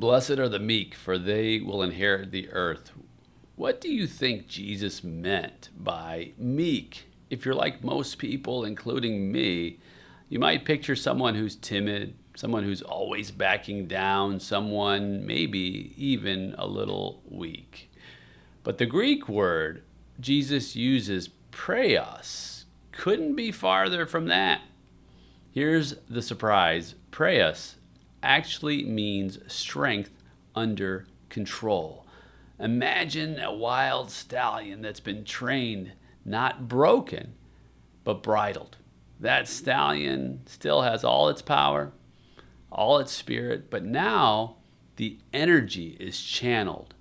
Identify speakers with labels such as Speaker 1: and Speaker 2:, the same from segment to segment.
Speaker 1: Blessed are the meek, for they will inherit the earth. What do you think Jesus meant by meek? If you're like most people, including me, you might picture someone who's timid, someone who's always backing down, someone maybe even a little weak. But the Greek word Jesus uses, praos, couldn't be farther from that. Here's the surprise. Praus actually means strength under control. Imagine a wild stallion that's been trained, not broken, but bridled. That stallion still has all its power, all its spirit, but now the energy is channeled.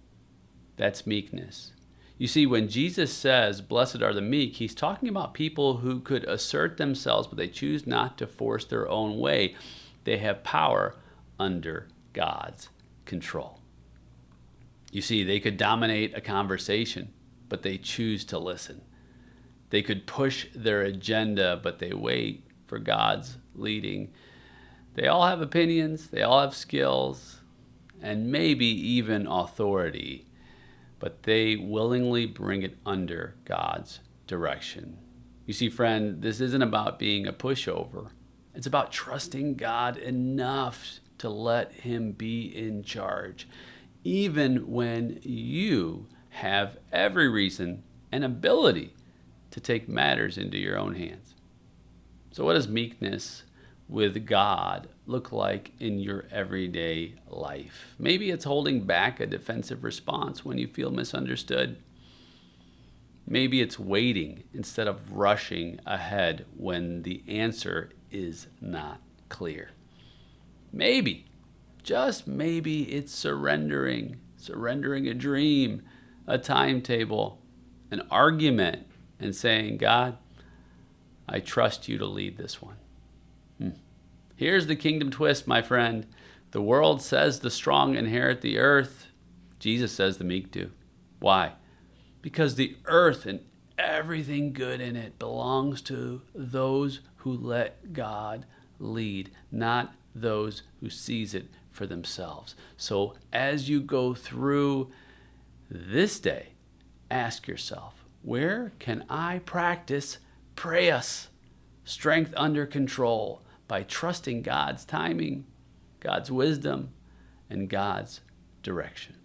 Speaker 1: That's meekness. You see, when Jesus says, blessed are the meek, he's talking about people who could assert themselves, but they choose not to force their own way. They have power under God's control. You see, they could dominate a conversation, but they choose to listen. They could push their agenda, but they wait for God's leading. They all have opinions, they all have skills, and maybe even authority, but they willingly bring it under God's direction. You see, friend, this isn't about being a pushover. It's about trusting God enough to let him be in charge, even when you have every reason and ability to take matters into your own hands. So what does meekness with God look like in your everyday life? Maybe it's holding back a defensive response when you feel misunderstood. Maybe it's waiting instead of rushing ahead when the answer is not clear. Maybe, just maybe, it's surrendering a dream, a timetable, an argument, and saying, God, I trust you to lead this one. Here's the kingdom twist, my friend. The world says the strong inherit the earth. Jesus says the meek do. Why? Because the earth and everything good in it belongs to those who let God lead, not those who seize it for themselves. So as you go through this day, ask yourself, where can I practice praus, strength under control, by trusting God's timing, God's wisdom, and God's direction?